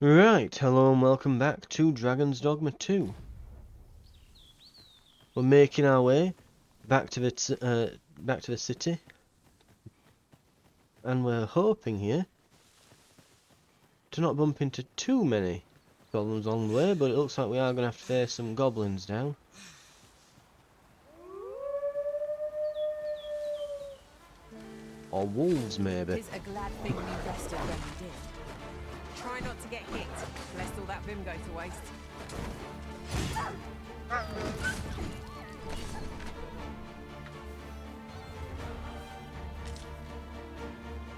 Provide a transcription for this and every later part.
Right, hello and welcome back to Dragon's Dogma 2. We're making our way back to the city, and we're hoping here to not bump into too many goblins along the way, but it looks like we are going to have to face some goblins now. Or wolves, maybe. It is a glad thing we rested when we did. Try not to get hit, lest all that vim go to waste.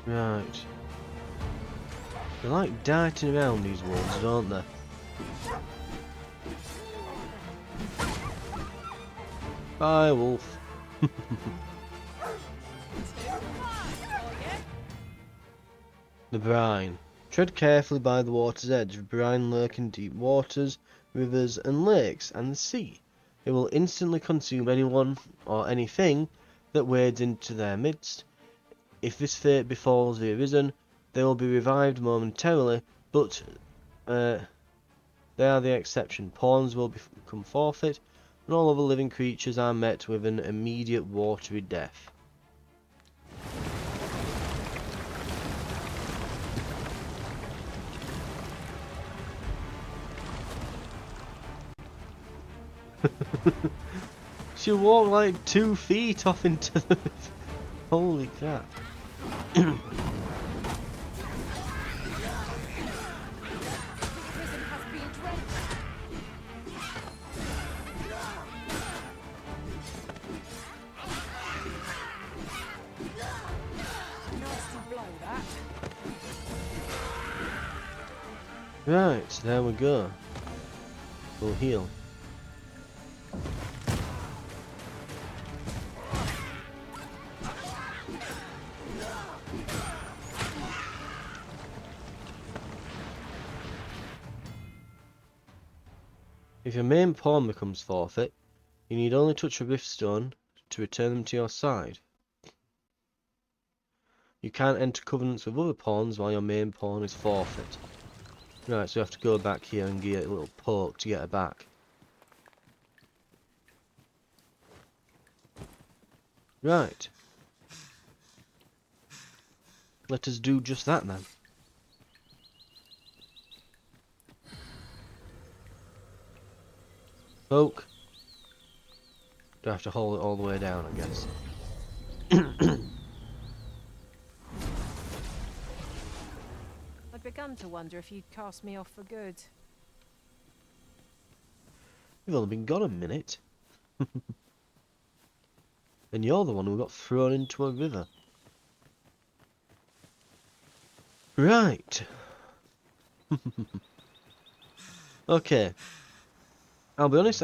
Right. They like darting around, these wolves, don't they? Bye, wolf. The brine. Tread carefully by the water's edge. The brine lurk in deep waters, rivers and lakes, and the sea. It will instantly consume anyone or anything that wades into their midst. If this fate befalls the Arisen, they will be revived momentarily, but they are the exception. Pawns will become forfeit, and all other living creatures are met with an immediate watery death. She walked like 2 feet off into the... Holy crap. Right, there we go. We'll heal. If your main pawn becomes forfeit, you need only touch a riftstone to return them to your side. You can't enter covenants with other pawns while your main pawn is forfeit. Right, so you have to go back here and get a little poke to get her back. Right. Let us do just that then. Poke. Do I have to hold it all the way down, I guess. I'd begun to wonder if you'd cast me off for good. We've only been gone a minute. And you're the one who got thrown into a river. Right. Okay. I'll be honest,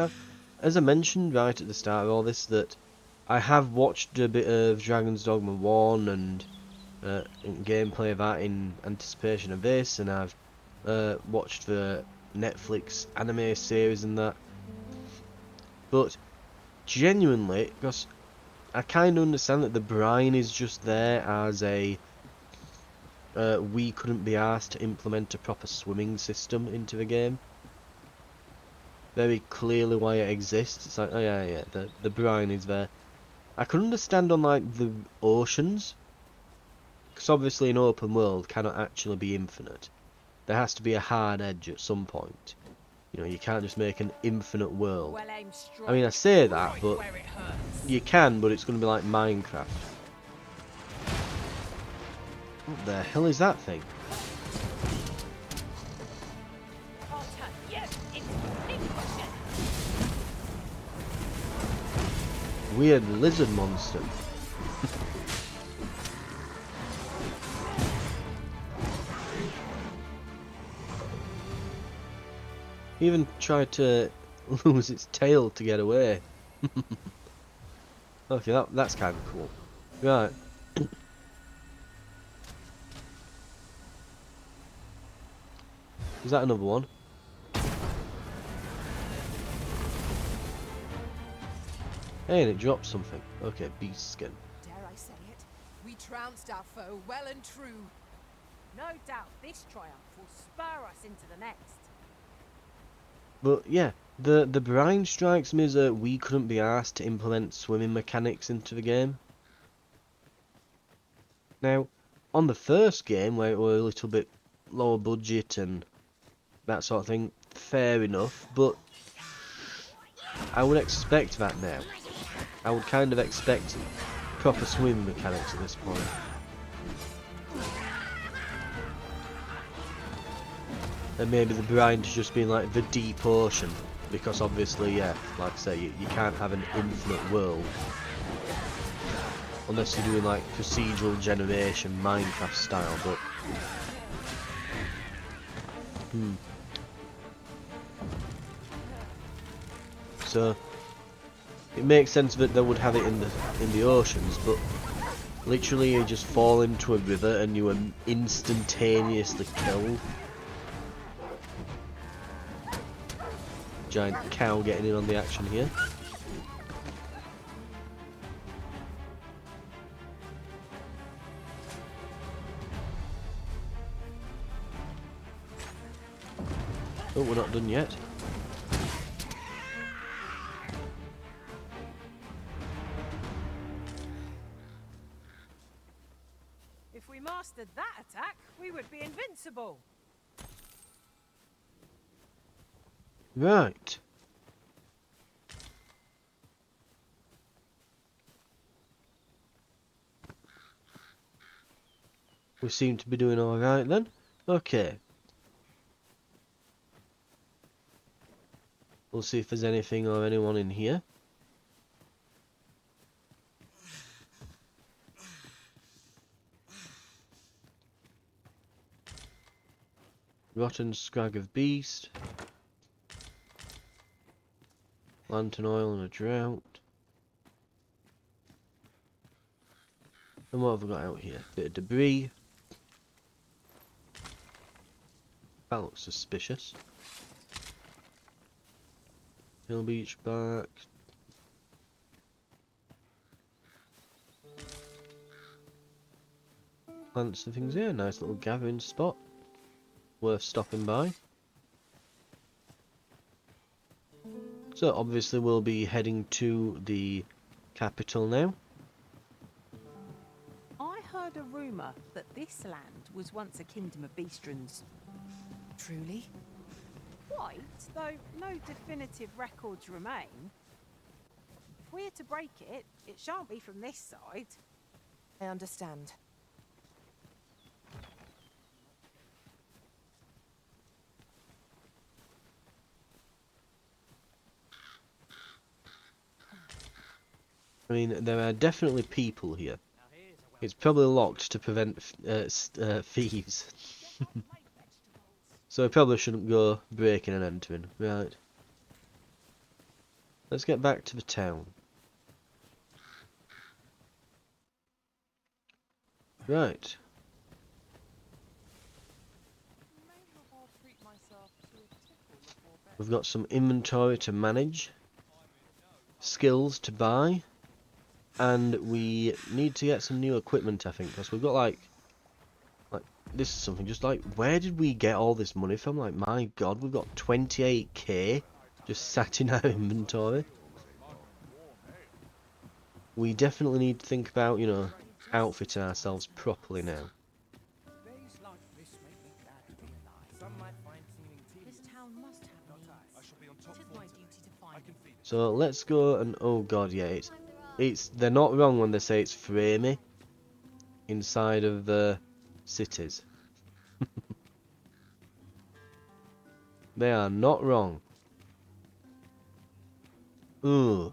as I mentioned right at the start of all this, that I have watched a bit of Dragon's Dogma 1 and gameplay of that in anticipation of this, and I've watched the Netflix anime series and that. But genuinely, because I kind of understand that the brine is just there as a we couldn't be asked to implement a proper swimming system into the game. Very clearly why it exists. It's like, oh yeah, the brine is there. I can understand on like the oceans, because obviously an open world cannot actually be infinite. There has to be a hard edge at some point. You know, you can't just make an infinite world. I mean, I say that, but you can, but it's going to be like Minecraft. What the hell is that thing? Weird lizard monster. Even tried to lose its tail to get away. Okay, that's kind of cool. Right. Is that another one? Hey, and it dropped something. Okay, beast skin. Dare I say it? We trounced our foe well and true. No doubt this triumph will spur us into the next. But yeah, the brine strikes me as that we couldn't be asked to implement swimming mechanics into the game. Now, on the first game, where it were a little bit lower budget and that sort of thing, fair enough, but I would expect that now. I would kind of expect proper swimming mechanics at this point. And maybe the brine to just being like the deep ocean, because obviously, yeah, like I say, you can't have an infinite world. Unless you're doing like procedural generation, Minecraft style, but... So, it makes sense that they would have it in the oceans, but literally you just fall into a river and you are instantaneously killed. Giant cow getting in on the action here. Oh, we're not done yet. If we mastered that attack, we would be invincible. Right. We seem to be doing alright then. Okay. We'll see if there's anything or anyone in here. Rotten scrag of beast. Lantern oil and a drought. And what have we got out here? Bit of debris. That looks suspicious. Hill beach bark. Plants and things here. Nice little gathering spot. Worth stopping by. So obviously we'll be heading to the capital now. I heard a rumour that this land was once a kingdom of beastrons. Truly? Quite, though no definitive records remain. If we're to break it, it shan't be from this side. I understand. I mean, there are definitely people here. It's probably locked to prevent thieves. So I probably shouldn't go breaking and entering. Right. Let's get back to the town. Right. We've got some inventory to manage. Skills to buy. And we need to get some new equipment, I think, because we've got like this is something just like, where did we get all this money from? Like, my god, we've got 28k just sat in our inventory. We definitely need to think about, you know, outfitting ourselves properly now. This town must have needs. It is my duty to find them. So let's go and, oh god, yeah, they're not wrong when they say it's framey inside of the cities. They are not wrong. Ooh.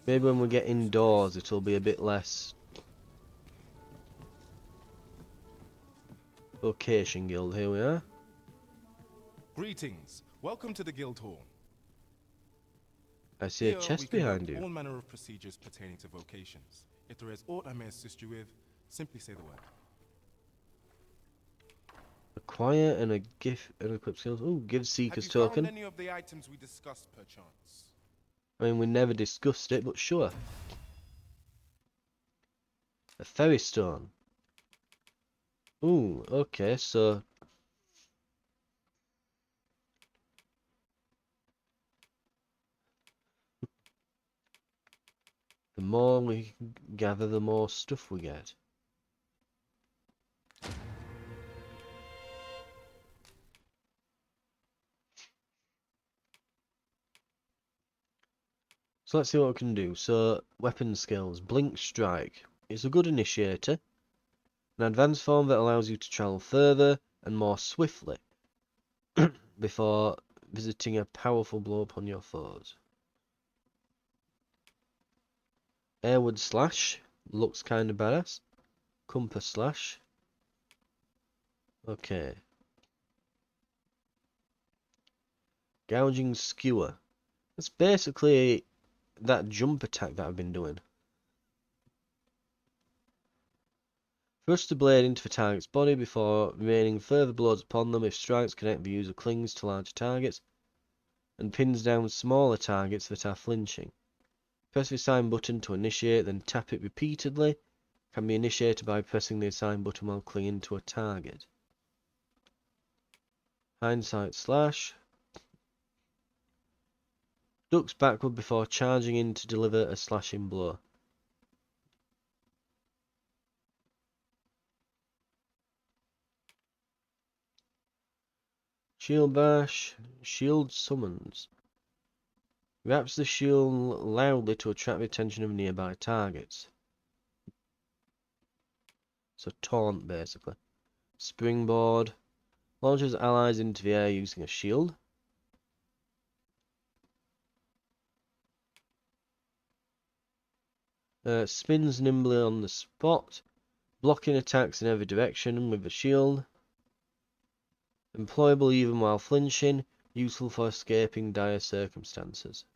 Maybe when we get indoors it'll be a bit less. Vocation guild, here we are. Greetings. Welcome to the guild hall. I see a Here chest we conduct behind you. all manner of procedures pertaining to vocations. If there is aught I may assist you with, simply say the word. Acquire and a gift and equip skills. Ooh, give Have seekers you token. found any of the items we discussed, perchance? I mean, we never discussed it, but sure. A ferry stone. Ooh, okay, so the more we gather, the more stuff we get. So let's see what we can do. So, weapon skills. Blink Strike. It's a good initiator. An advanced form that allows you to travel further and more swiftly before visiting a powerful blow upon your foes. Airward Slash. Looks kind of badass. Compass Slash. Okay. Gouging Skewer. That's basically that jump attack that I've been doing. Thrust the blade into the target's body before raining further blows upon them. If strikes connect, the user clings to larger targets and pins down smaller targets that are flinching. Press the assign button to initiate, then tap it repeatedly. Can be initiated by pressing the assign button while clinging to a target. Hindsight Slash. Ducks backward before charging in to deliver a slashing blow. Shield Bash. Shield Summons. Wraps the shield loudly to attract the attention of nearby targets. So taunt, basically. Springboard. Launches allies into the air using a shield. Spins nimbly on the spot. Blocking attacks in every direction with the shield. Employable even while flinching. Useful for escaping dire circumstances.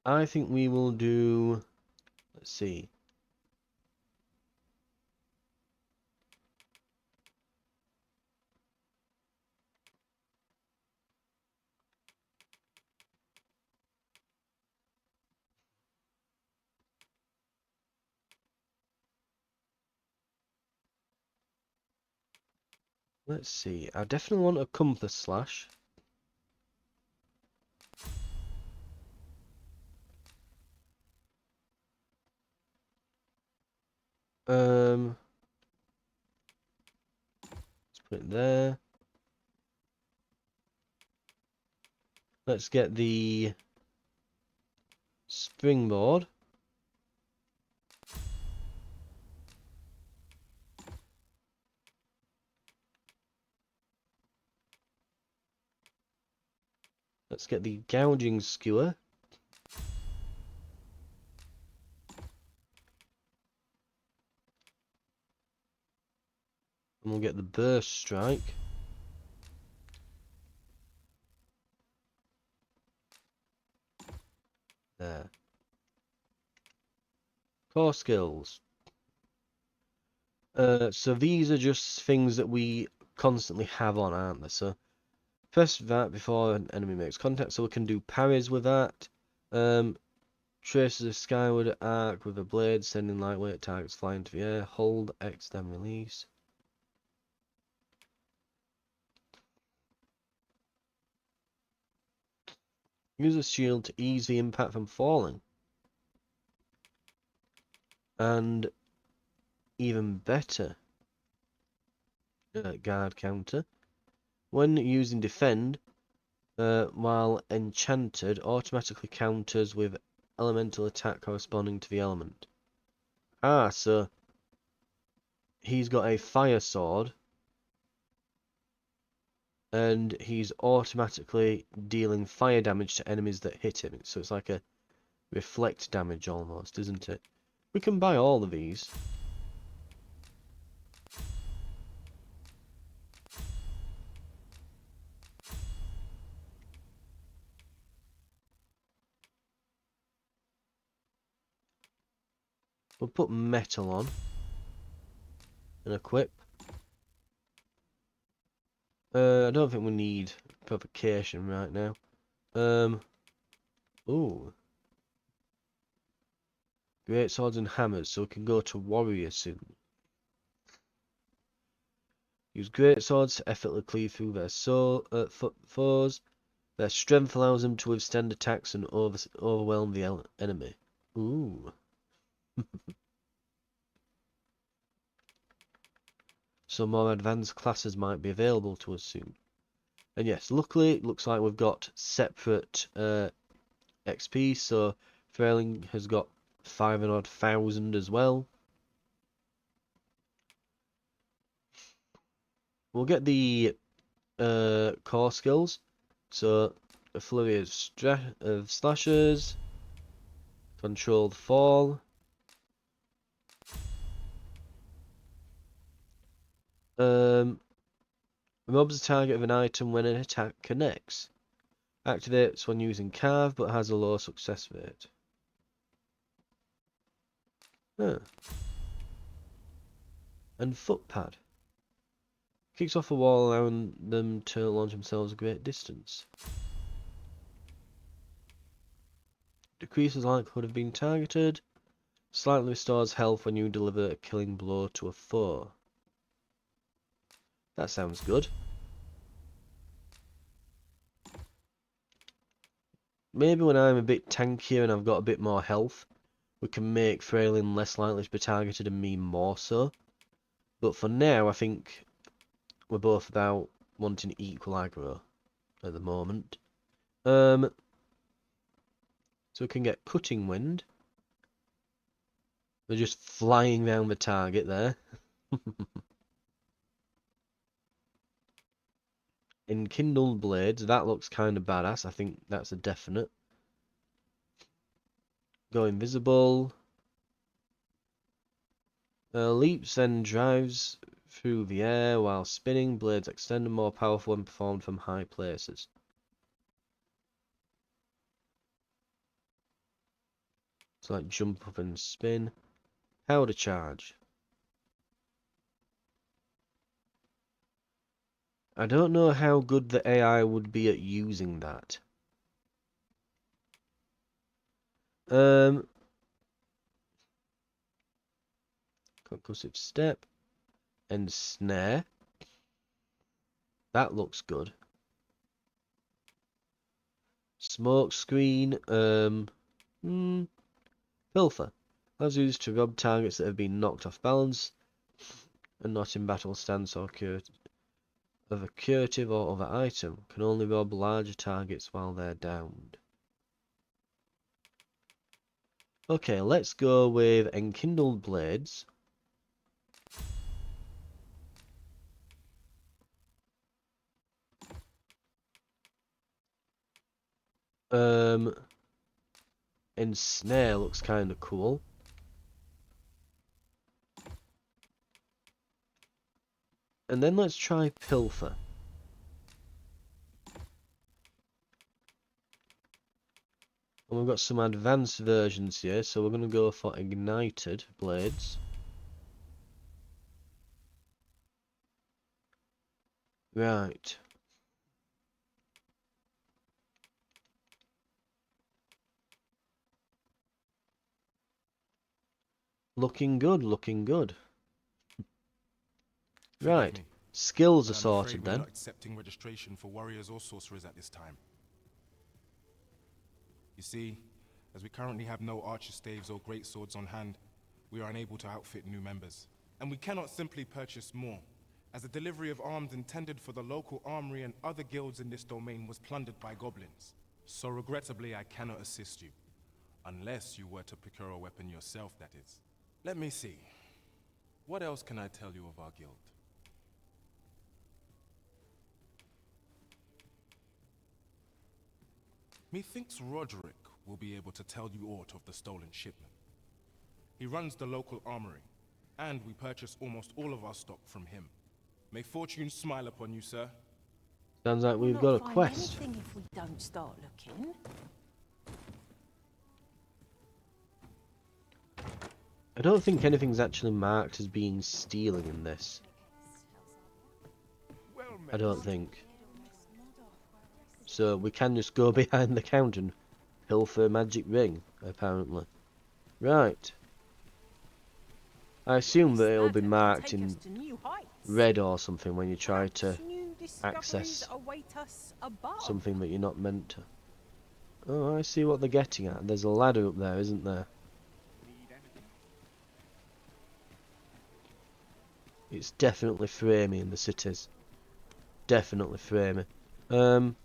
I think we will do... Let's see. Let's see. I definitely want a compass slash. Let's put it there. Let's get the springboard. Let's get the gouging skewer. And we'll get the burst strike. There. Core skills. So these are just things that we constantly have on, aren't they? So press that before an enemy makes contact. So we can do parries with that. Traces a skyward arc with a blade, sending lightweight targets flying to the air. Hold X, then release. Use a shield to ease the impact from falling. And even better, guard counter. When using defend, while enchanted, automatically counters with elemental attack corresponding to the element. Ah, so he's got a fire sword, and he's automatically dealing fire damage to enemies that hit him. So it's like a reflect damage almost, isn't it? We can buy all of these. We'll put metal on and equip. I don't think we need provocation right now. Ooh. Great swords and hammers, so we can go to warrior soon. Use great swords to effortlessly cleave through their foes. Their strength allows them to withstand attacks and overwhelm the enemy. Ooh. So more advanced classes might be available to us soon. And yes, luckily it looks like we've got separate XP, so Frailing has got 5,000 as well. We'll get the core skills. So a flurry of slashes, controlled fall. Robs the target of an item when an attack connects. Activates when using carve, but has a low success rate. Huh. And footpad. Kicks off a wall, allowing them to launch themselves a great distance. Decreases likelihood of being targeted. Slightly restores health when you deliver a killing blow to a foe. That sounds good. Maybe when I'm a bit tankier and I've got a bit more health, we can make Frailing less likely to be targeted and me more so. But for now, I think we're both about wanting equal aggro at the moment. So we can get Cutting Wind. We're just flying round the target there. Enkindled Blades, that looks kind of badass. I think that's a definite. Go invisible. Leaps and drives through the air while spinning. Blades extend and more powerful when performed from high places. So like jump up and spin. Powder charge. I don't know how good the AI would be at using that. Concussive step and snare. That looks good. Smoke screen. Pilfer. Allows users to rob targets that have been knocked off balance and not in battle stance or of a curative or other item. Can only rob larger targets while they're downed. Okay, let's go with Enkindled Blades. Ensnare looks kind of cool. And then let's try Pilfer. And we've got some advanced versions here, so we're going to go for Ignited Blades. Right. Looking good, looking good. Forgive Right. me, Skills are but I'm afraid sorted we're then. not accepting registration for warriors or sorcerers at this time. You see, as we currently have no archer staves or great swords on hand, we are unable to outfit new members. And we cannot simply purchase more, as the delivery of arms intended for the local armory and other guilds in this domain was plundered by goblins. So regrettably, I cannot assist you. Unless you were to procure a weapon yourself, that is. Let me see. What else can I tell you of our guild? Methinks Roderick will be able to tell you aught of the stolen shipment. He runs the local armory, and we purchase almost all of our stock from him. May fortune smile upon you, sir. Sounds like We'll we've not got a find quest. anything if we don't start looking. I don't think anything's actually marked as being stealing in this. Well I met. don't think. So we can just go behind the counter and pilfer a magic ring, apparently. Right. I assume that it'll be Ladder can marked take us in to new heights. red or something when you try to Perhaps new discoveries access await us above. something that you're not meant to. Oh, I see what they're getting at. There's a ladder up there, isn't there? It's definitely framey in the cities. Definitely framey. Another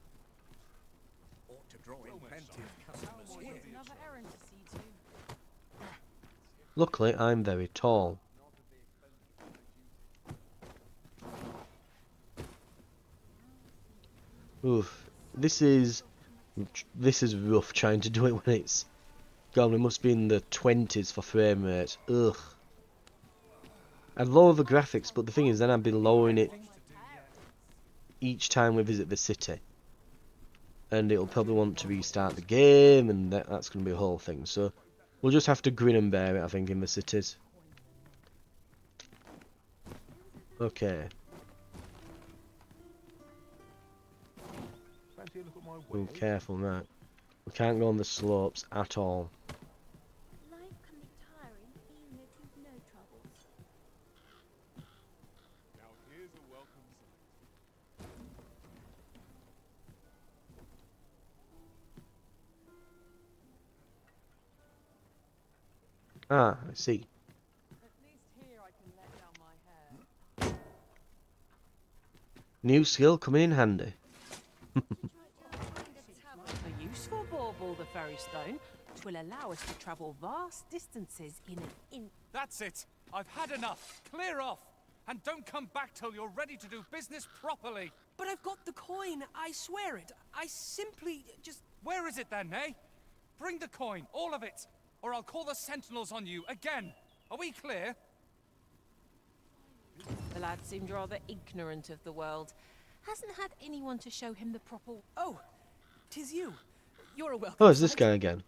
errand to see to. Luckily, I'm very tall. Oof. This is rough trying to do it when it's... God, it must be in the 20s for frame rate. Ugh. I'd lower the graphics, but the thing is then I'd be lowering it each time we visit the city. And it'll probably want to restart the game, and that's going to be a whole thing. So we'll just have to grin and bear it, I think, in the cities. Okay. Be careful, right. We can't go on the slopes at all. Life can be tiring even if you've no troubles. Now here's a welcome sight. Ah, I see. At least here I can let down my hair. New skill coming in handy. A useful bauble, the ferry stone. Twill allow us to travel vast distances in That's it! I've had enough! Clear off! And don't come back till you're ready to do business properly! But I've got the coin, I swear it. I simply just... Where is it then, eh? Bring the coin, all of it! Or I'll call the sentinels on you again! Are we clear? The lad seemed rather ignorant of the world. Hasn't had anyone to show him the proper... Oh, 'tis you. You're a welcome Oh, it's this sight. guy again.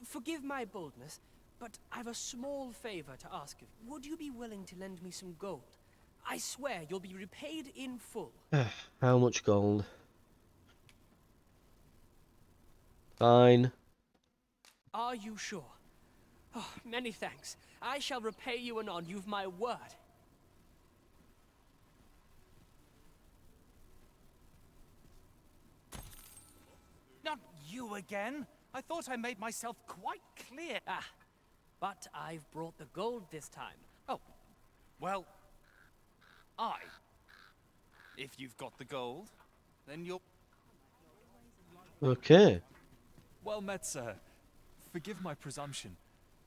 Forgive my boldness, but I've a small favor to ask of you. Would you be willing to lend me some gold? I swear you'll be repaid in full. How much gold? Fine. Are you sure? Oh, many thanks. I shall repay you anon. You've my word. Not you again! I thought I made myself quite clear. Ah, but I've brought the gold this time. Oh, well, if you've got the gold, then you're... Okay. Well met, sir. Forgive my presumption,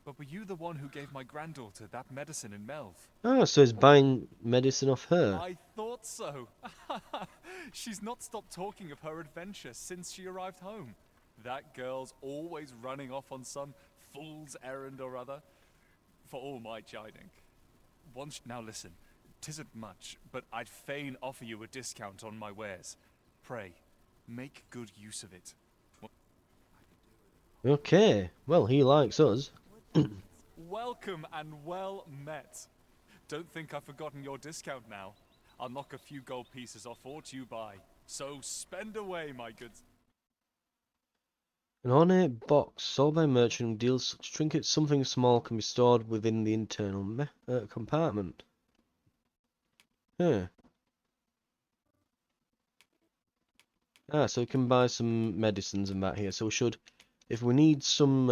but were you the one who gave my granddaughter that medicine in Melv? Ah, so he's buying medicine off her. I thought so. She's not stopped talking of her adventure since she arrived home. That girl's always running off on some fool's errand or other, for all my chiding. Now listen, 'tisn't much, but I'd fain offer you a discount on my wares. Pray, make good use of it. Okay. Well, he likes us. Welcome and well met. Don't think I've forgotten your discount now. I'll knock a few gold pieces off aught you buy. So spend away, my goods. An ornate box sold by a merchant who deals such trinkets. Something small can be stored within the internal compartment. Huh. Ah, so we can buy some medicines and that here. So we should, if we need some,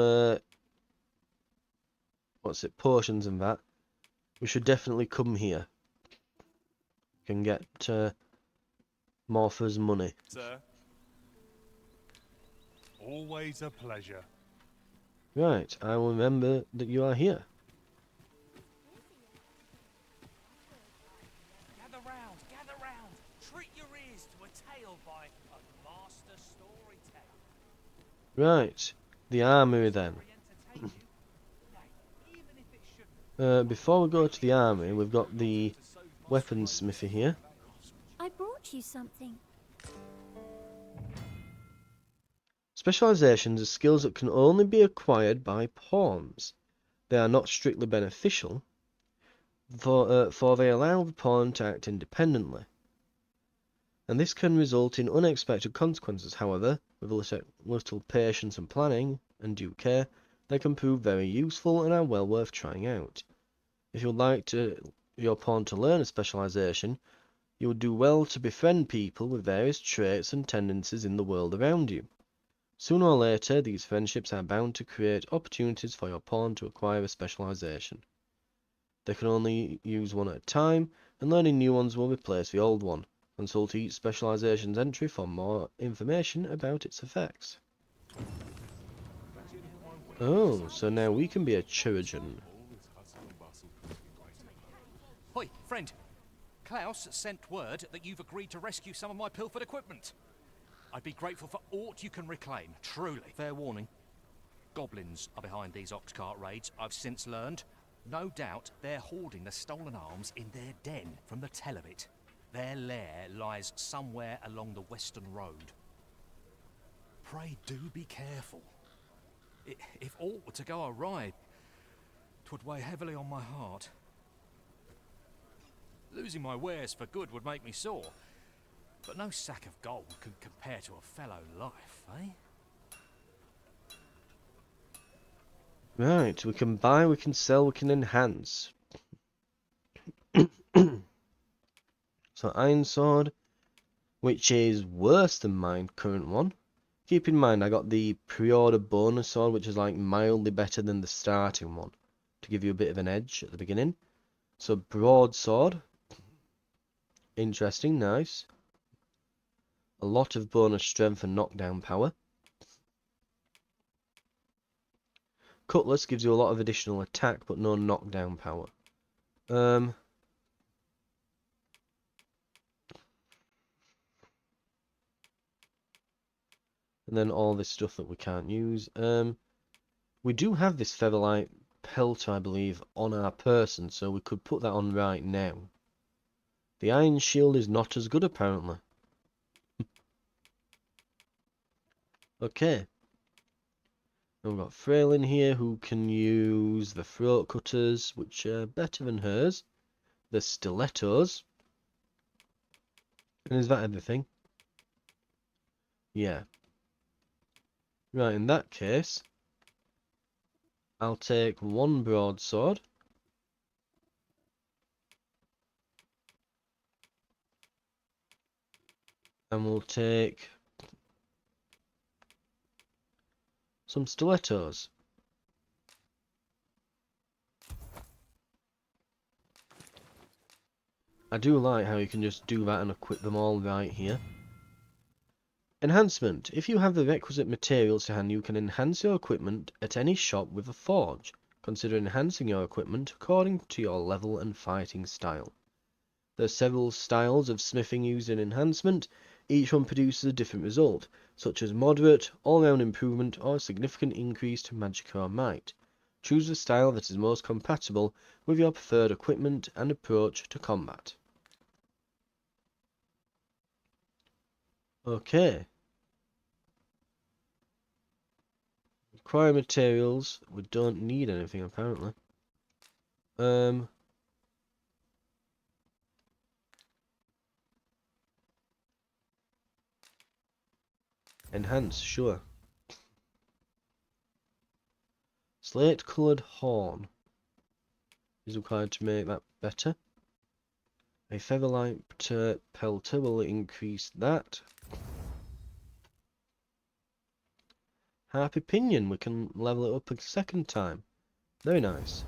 potions and that, we should definitely come here. Can get Morpher's money. Sir. Always a pleasure. Right, I will remember that you are here. Gather round, treat your ears to a tale by a master storyteller. Right, the armory then. Before we go to the army, we've got the weaponsmithy here. I brought you something. Specializations are skills that can only be acquired by pawns. They are not strictly beneficial, for they allow the pawn to act independently. And this can result in unexpected consequences. However, with little patience and planning and due care, they can prove very useful and are well worth trying out. If you would like your pawn to learn a specialization, you would do well to befriend people with various traits and tendencies in the world around you. Sooner or later, these friendships are bound to create opportunities for your pawn to acquire a specialization. They can only use one at a time, and learning new ones will replace the old one. Consult each specialization's entry for more information about its effects. Oh, so now we can be a chirurgeon. Hoi, friend. Klaus sent word that you've agreed to rescue some of my pilfered equipment. I'd be grateful for aught you can reclaim, truly. Fair warning. Goblins are behind these ox cart raids, I've since learned. No doubt they're hoarding the stolen arms in their den from the tell of it. Their lair lies somewhere along the western road. Pray do be careful. If aught were to go awry, 'twould weigh heavily on my heart. Losing my wares for good would make me sore, but no sack of gold can compare to a fellow life, eh? Right, we can buy, we can sell, we can enhance. So Iron Sword, which is worse than my current one. Keep in mind, I got the pre-order bonus sword, which is like mildly better than the starting one, to give you a bit of an edge at the beginning. So broadsword, interesting, nice. A lot of bonus strength and knockdown power. Cutlass gives you a lot of additional attack, but no knockdown power. And then all this stuff that we can't use. We do have this featherlight pelt, I believe, on our person, so we could put that on right now. The iron shield is not as good, apparently. Okay. And we've got Frail in here, who can use the throat cutters, which are better than hers. The stilettos. And is that everything? Yeah. Right, in that case, I'll take one broadsword. And we'll take some stilettos. I do like how you can just do that and equip them all right here. Enhancement. If you have the requisite materials to hand, you can enhance your equipment at any shop with a forge. Consider enhancing your equipment according to your level and fighting style. There are several styles of smithing used in enhancement. Each one produces a different result, such as moderate, all-round improvement, or a significant increase to magic or might. Choose the style that is most compatible with your preferred equipment and approach to combat. Okay. Require materials. We don't need anything apparently. Enhance, sure. Slate coloured horn is required to make that better. A featherlight pelter will increase that. Harpy pinion, we can level it up a second time. Very nice.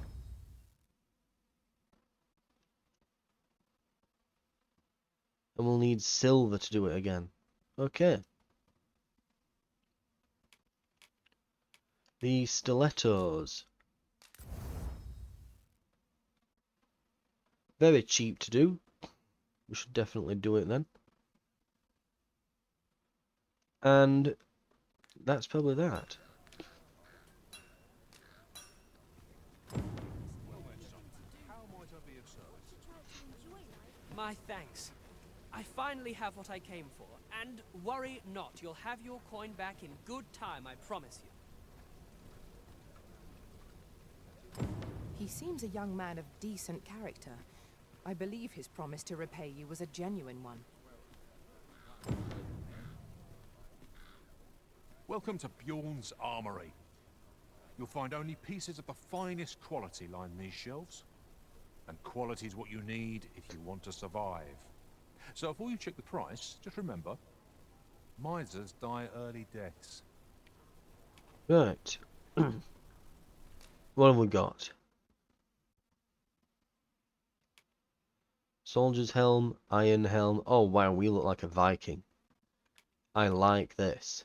And we'll need silver to do it again. Okay. The stilettos. Very cheap to do. We should definitely do it then. And that's probably that. My thanks. I finally have what I came for, and worry not, you'll have your coin back in good time, I promise you. He seems a young man of decent character. I believe his promise to repay you was a genuine one. Welcome to Bjorn's Armory. You'll find only pieces of the finest quality line these shelves. And quality is what you need if you want to survive. So before you check the price, just remember, misers die early deaths. Right. What have we got? Soldier's helm, iron helm. Oh wow, we look like a Viking. I like this.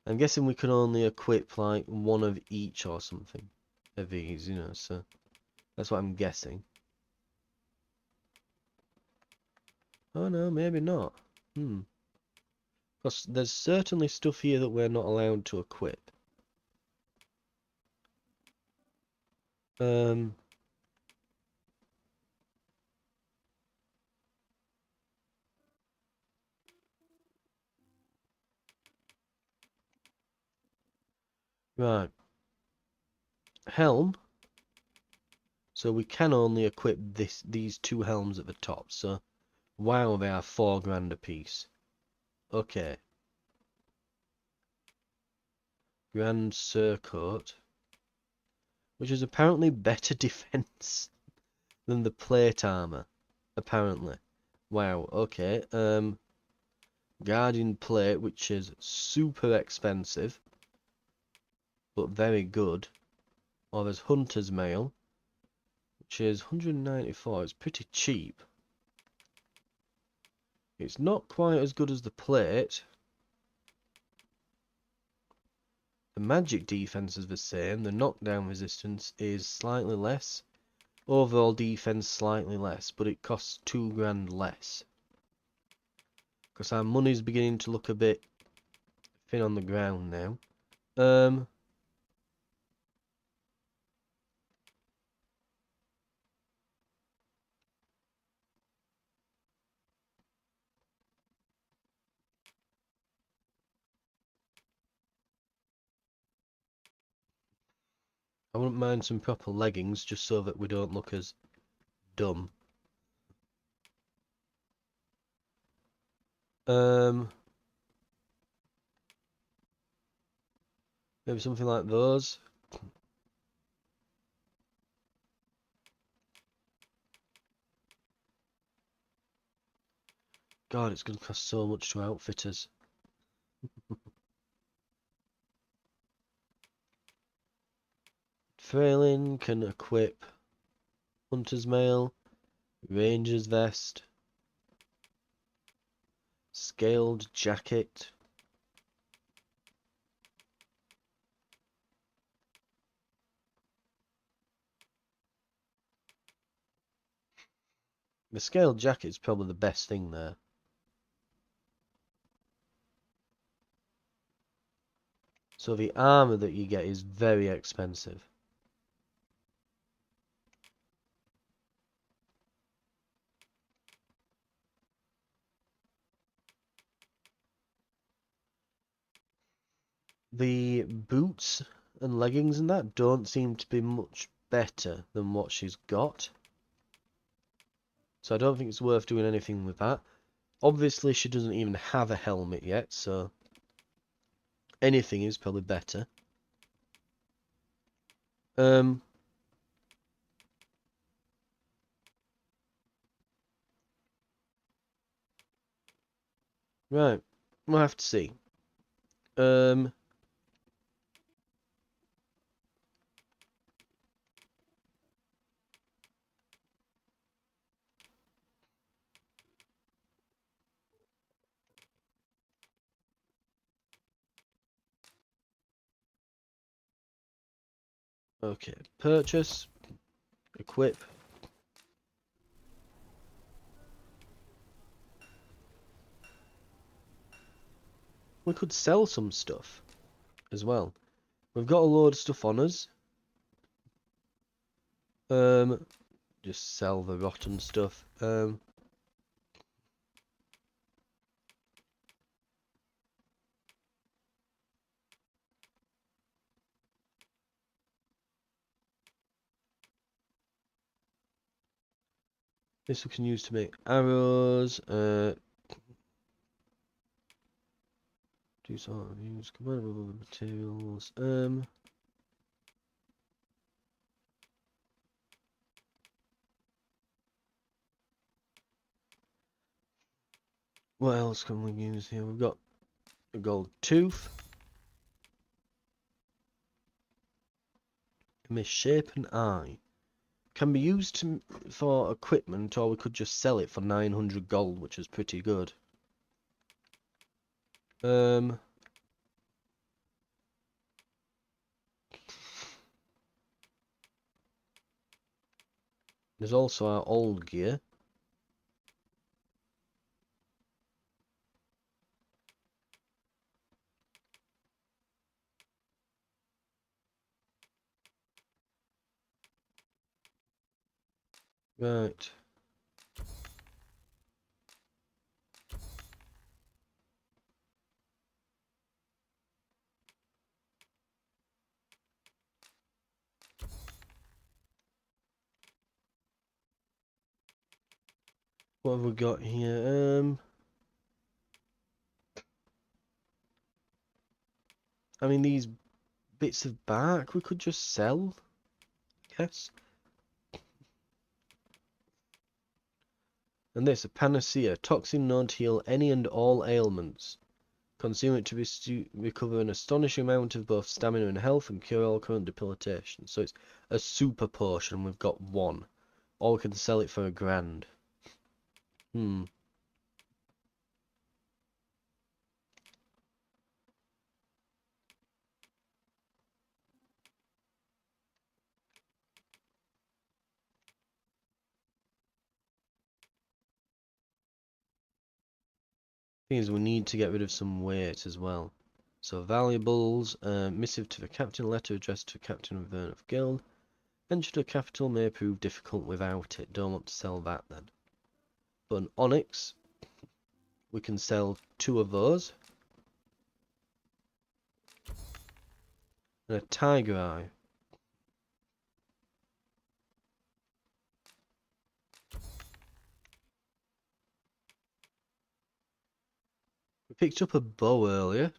I'm guessing we can only equip like one of each or something of these, you know, so that's what I'm guessing. Oh no, maybe not. Because there's certainly stuff here that we're not allowed to equip. Right. Helm. So we can only equip these two helms at the top. So, wow, they are £4 a piece. Okay. Grand Surcoat, which is apparently better defense than the plate armor. Apparently. Wow, okay. Guardian plate, which is super expensive, but very good. Or there's Hunter's mail, which is 194. It's pretty cheap. It's not quite as good as the plate. The magic defense is the same. The knockdown resistance is slightly less. Overall defense slightly less, but it costs £2 less. Because our money's beginning to look a bit thin on the ground now. I wouldn't mind some proper leggings just so that we don't look as dumb. Maybe something like those. God, it's going to cost so much to outfit us. Frailin can equip Hunter's Mail, Ranger's Vest, Scaled Jacket. The Scaled Jacket is probably the best thing there. So the armor that you get is very expensive. The boots and leggings and that don't seem to be much better than what she's got. So I don't think it's worth doing anything with that. Obviously she doesn't even have a helmet yet, so anything is probably better. Right. We'll have to see. Okay. Purchase. Equip. We could sell some stuff as well. We've got a load of stuff on us. Just sell the rotten stuff. This we can use to make arrows. Do sort of use combinable materials. What else can we use here? We've got a gold tooth, a misshapen eye. Can be used for equipment, or we could just sell it for 900 gold, which is pretty good. There's also our old gear. Right. What have we got here? I mean, these bits of bark we could just sell, I guess. And this, a panacea. Toxin known to heal any and all ailments. Consume it to recover an astonishing amount of both stamina and health and cure all current debilitation. So it's a super potion. We've got one. Or we can sell it for £1,000. Thing is, we need to get rid of some weight as well. So valuables, missive to the captain, letter addressed to Captain of Verneth Guild. Venture to capital may prove difficult without it. Don't want to sell that then. But an onyx, we can sell 2 of those. And a tiger eye. We picked up a bow earlier.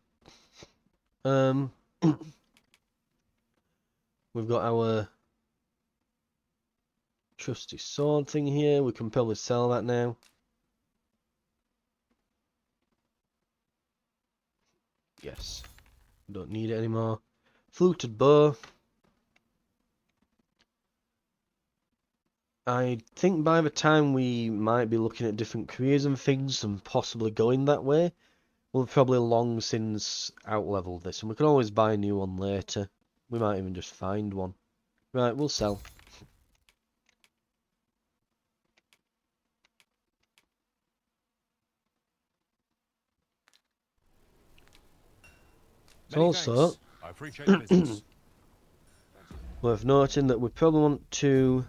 We've got our trusty sword thing here. We can probably sell that now. Yes. Don't need it anymore. Fluted bow. I think by the time we might be looking at different careers and things and possibly going that way, we'll probably long since out-leveled this, and we can always buy a new one later. We might even just find one. Right, we'll sell. It's Many also thanks. I appreciate the business. worth noting that we probably want to,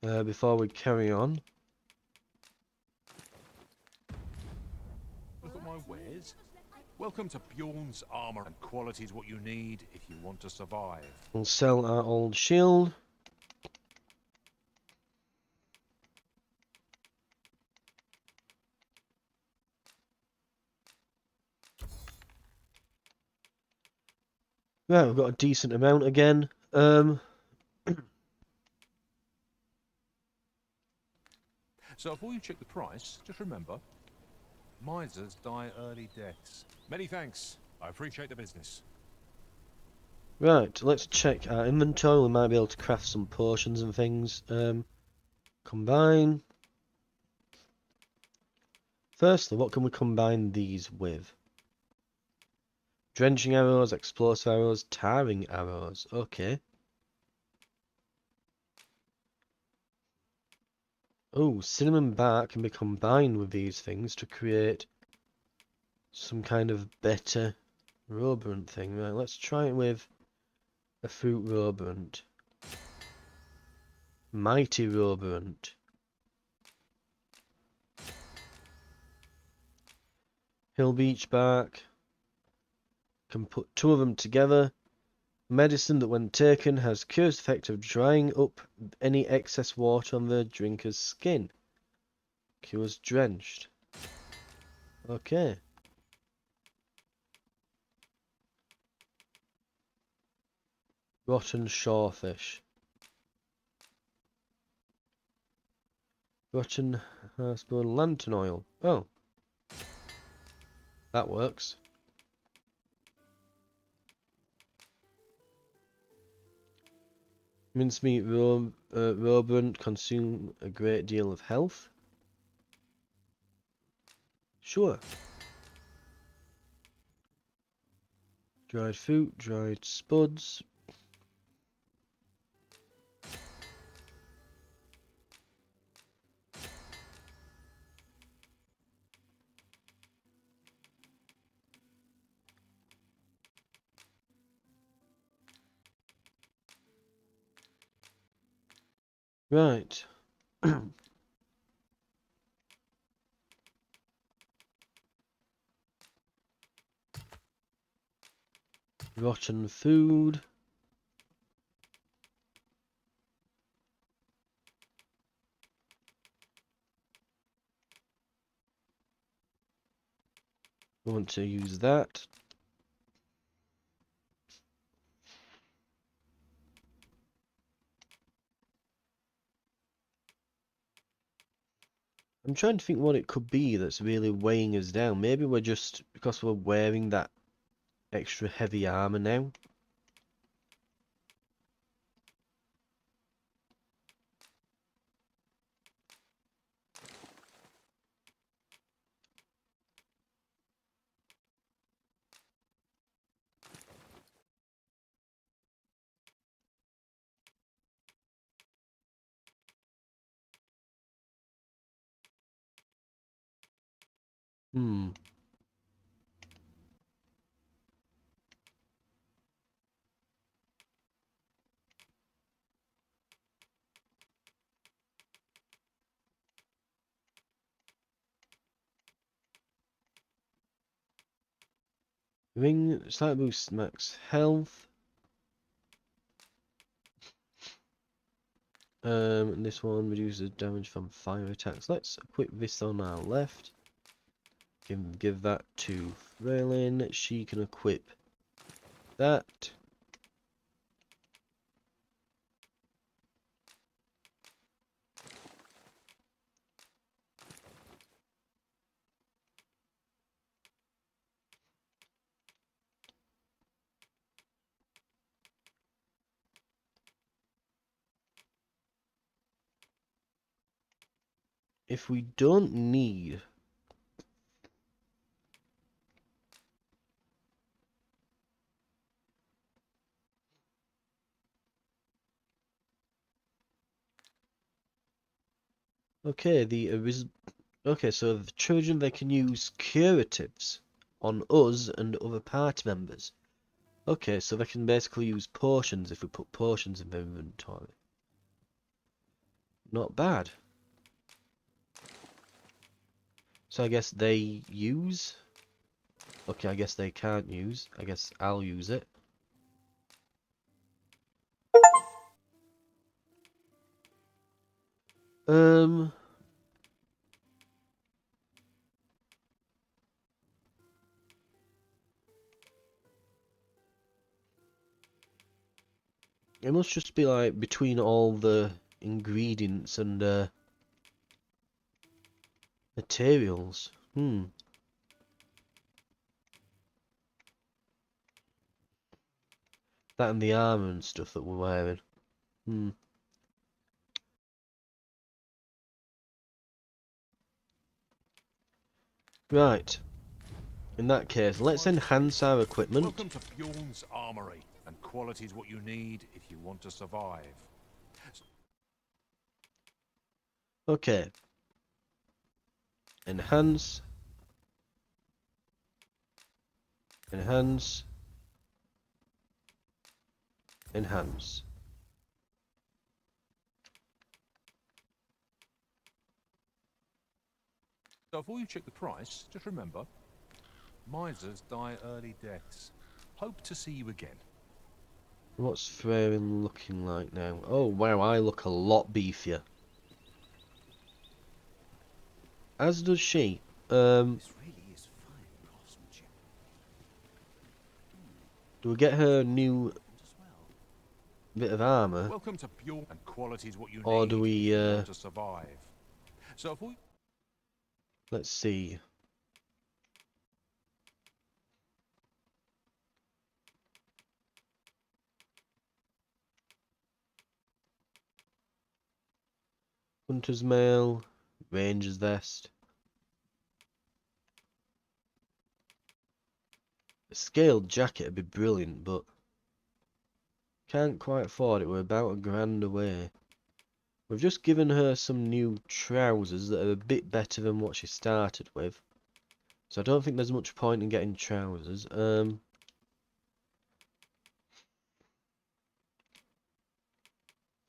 before we carry on, Look at my wares. Welcome to Bjorn's armor, and quality's what you need if you want to survive. we'll sell our old shield. Right, we've got a decent amount again. So before you check the price, just remember, misers die early deaths. Many thanks. I appreciate the business. Right, let's check our inventory. We might be able to craft some potions and things. Combine. Firstly, what can we combine these with? Drenching arrows, explosive arrows, tarring arrows. Okay. Oh, cinnamon bark can be combined with these things to create some kind of better roborant thing. Right, let's try it with a fruit roborant. Mighty roborant. Hill beech bark. Can put 2 of them together Medicine that when taken has curious effect of drying up any excess water on the drinker's skin. Cures drenched. Okay. Rotten shawfish. Rotten hartshorn lantern oil. Oh. That works. Mincemeat rodent consume a great deal of health. Sure. Dried fruit, dried spuds. Right. Rotten food. I want to use that. I'm trying to think what it could be that's really weighing us down. Maybe we're just, because we're wearing that extra heavy armor now. Hmm. Ring, slight boost max health. And this one reduces damage from fire attacks. Let's equip this on our left. Give that to Freylin. She can equip that. If we don't need... Okay, okay, so the children, they can use curatives on us and other party members. Okay, so they can basically use potions if we put potions in their inventory. Not bad. So I guess they use? Okay, I guess they can't use. I guess I'll use it. Um... It must just be like between all the ingredients and materials. That and the armor and stuff that we're wearing. Right. In that case, let's enhance our equipment. Welcome to Bjorn's Armory, and quality's what you need if you want to survive. Okay. Enhance. Enhance. Enhance. So before you check the price, just remember, misers die early deaths. Hope to see you again. What's Freyrin looking like now? Oh wow, I look a lot beefier. As does she. This really is fine craftsmanship. Do we get her new As well. bit of armour? Welcome to Pure, and quality is what you Or need do if we, you want to survive. So if we let's see. Hunter's mail, Ranger's vest. A scaled jacket would be brilliant, but can't quite afford it. We're about £1,000 away. We've just given her some new trousers that are a bit better than what she started with. So I don't think there's much point in getting trousers.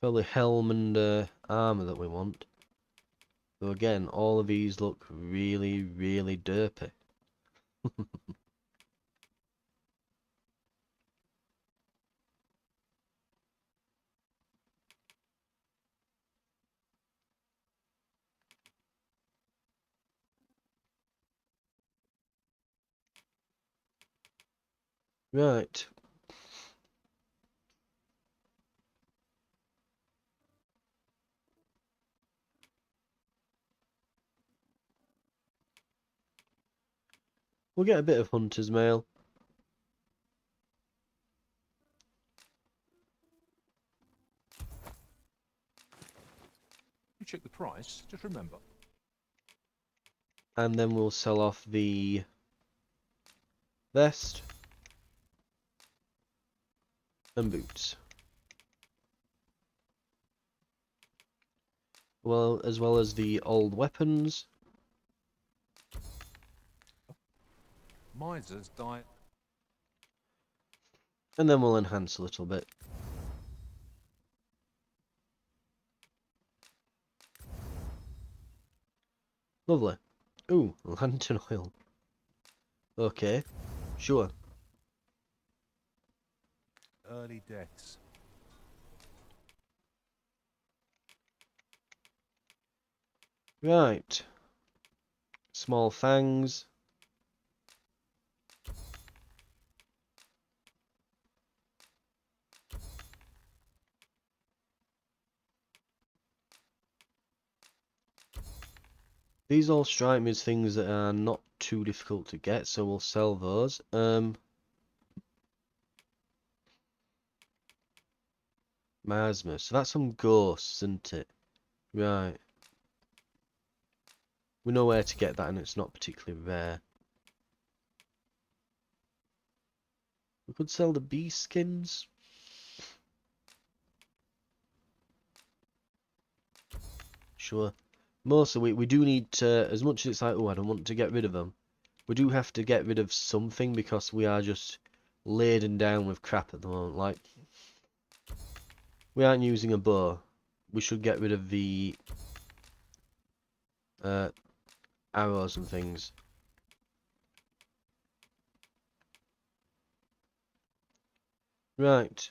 Probably helm and armour that we want. Though again, all of these look really, really derpy. Right. We'll get a bit of hunter's mail. you check the price, just remember. And then we'll sell off the vest and boots. Well, as well as the old weapons. Miser's diet. And then we'll enhance a little bit. Lovely. Ooh, lantern oil. Okay, sure. Early deaths. Right. Small fangs. These all strike me as things that are not too difficult to get, so we'll sell those. Miasma. So that's some ghosts, isn't it? Right. We know where to get that and it's not particularly rare. We could sell the bee skins. Sure. Mostly we do need to, as much as it's like, oh, I don't want to get rid of them. We do have to get rid of something because we are just laden down with crap at the moment. Like, we aren't using a bow. We should get rid of the arrows and things. Right.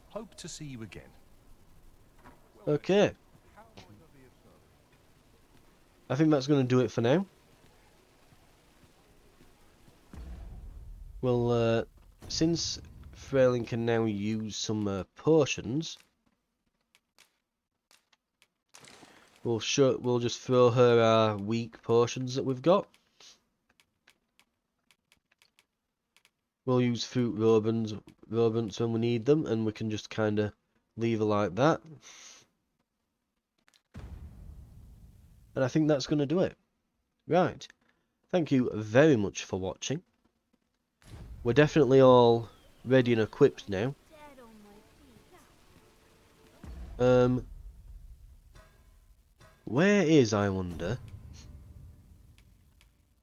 Hope to see you again. Okay. I think that's going to do it for now. Well, since Freyling can now use some potions, we'll just throw her our weak potions that we've got. We'll use fruit robins when we need them, and we can just kind of leave her like that. And I think that's going to do it. Right. Thank you very much for watching. We're definitely all ready and equipped now. Dead on my feet. Where is, I wonder,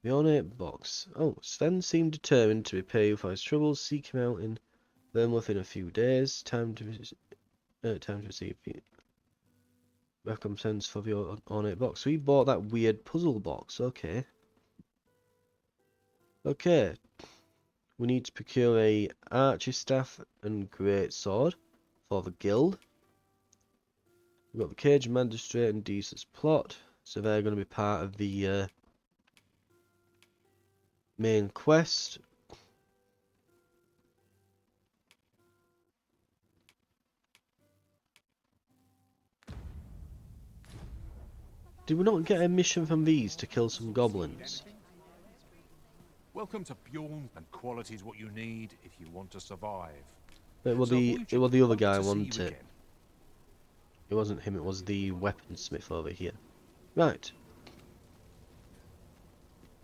the ornate box? Oh, Sven seemed determined to repay you for his troubles. Seek him out in Vermouth in a few days. Time to receive. Recompense for your ornate box. So we bought that weird puzzle box. Okay. Okay. We need to procure a archer staff and great sword for the guild. We've got the cage magistrate and Deesa's plot. So they're going to be part of the main quest. Did we not get a mission from these to kill some goblins? Welcome to Bjorn, and quality is what you need if you want to survive. It was So the avoid it was the your other hope guy, to see wasn't you it? again. It wasn't him. It was the weaponsmith over here. Right.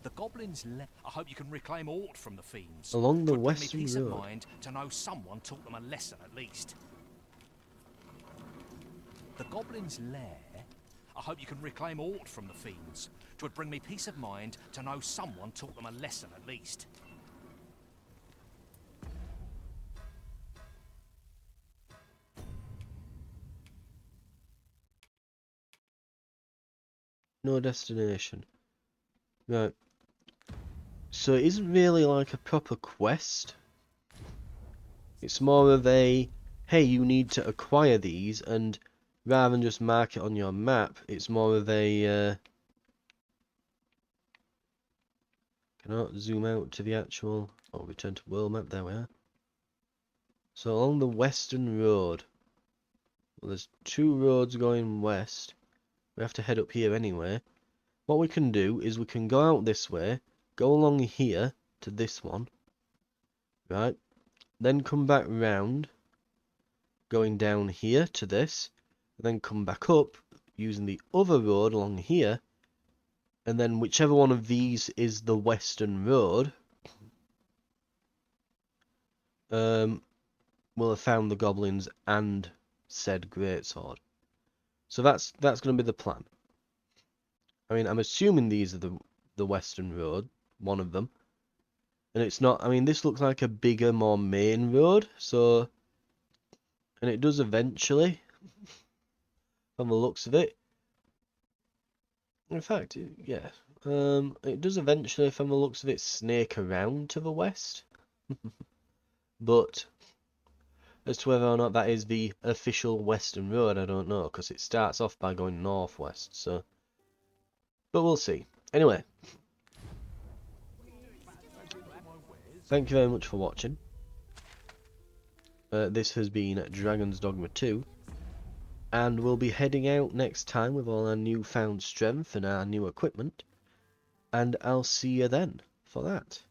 The goblins I hope you can reclaim aught from the fiends. Along the Twould bring me western peace road. of mind to know someone taught them a lesson at least. The goblins' lair. I hope you can reclaim aught from the fiends. 'Twould bring me peace of mind to know someone taught them a lesson at least. No destination. Right. So it isn't really like a proper quest. It's more of a, hey, you need to acquire these, and rather than just mark it on your map, it's more of a, cannot zoom out to the actual, oh, return to world map, there we are. So along the western road, well, there's two roads going west. We have to head up here anyway. What we can do is we can go out this way, go along here to this one, right? Then come back round, going down here to this, then come back up using the other road along here, and then whichever one of these is the western road, we'll have found the goblins and said greatsword. So that's going to be the plan. I mean, I'm assuming these are the western road, one of them. And it's not, I mean, this looks like a bigger, more main road, so, and it does eventually, from the looks of it. In fact, yeah, it does eventually, from the looks of it, snake around to the west. But as to whether or not that is the official western road, I don't know, because it starts off by going northwest, so. But we'll see. Anyway. Thank you very much for watching. This has been Dragon's Dogma 2. And we'll be heading out next time with all our newfound strength and our new equipment. And I'll see you then for that.